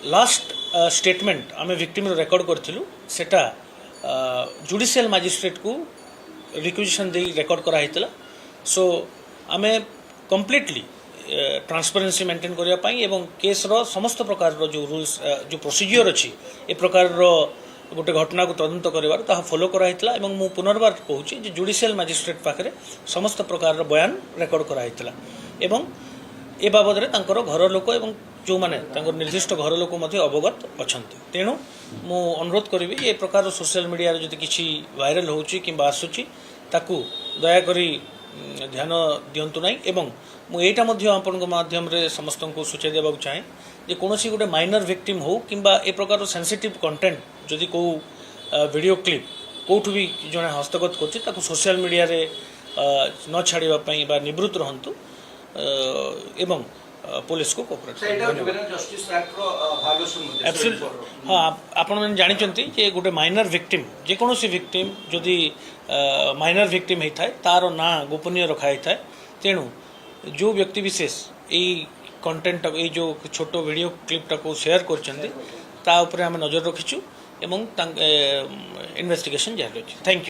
Last statement आम victim record करूँ सेटा जुडिशियल मजिस्ट्रेट को रिक्वेजिशन दे रेकर्ड कराइला सो आम कंप्लीटली ट्रांसपेरेन्सी मेंटेन करने एवं केस रो समस्त प्रकार जो रूल्स जो प्रोसीजर अच्छी ए प्रकार गोटे घटना को तदंत कर फॉलो कराइला एवं मु पुनर्बार कहूँ जुडिशियल मजिस्ट्रेट पाखे समस्त प्रकार बयान रेकर्ड कराइला एवं ए बाबद घर लोक एवं जो माने निर्दिष्ट घर लोक अवगत अच्छा तेणु मु अनुरोध करी ए प्रकार सोशल मीडिया जो किसी वायरल होची किंबा आसुची ताकू दयाकरी ध्यान दिंतु ना एवं मुझा आपण माध्यम समस्त को सूचना देवाक चाहे जे कौन गोटे माइनर विक्टिम हो किंबा ए प्रकार सेंसिटिव कंटेंट जदि को वीडियो क्लिप कौटू भी जड़े हस्तगत कर सोशल मीडिया रे न छाड़ापी निवृत्त रहतु एवं पुलिस को कोऑपरेट हाँ आपण जानते जे गोटे माइनर विक्टिम जेकोसी विक्टिम जदि माइनर विक्टिम होता है तार ना गोपनीय रखाई था तेणु जो व्यक्ति विशेष यही कंटेंट ये जो छोट वीडियो क्लिपटा को शेयर कर नजर रखीचु एवं इन्वेस्टिगेशन जारी अच्छी थैंक यू।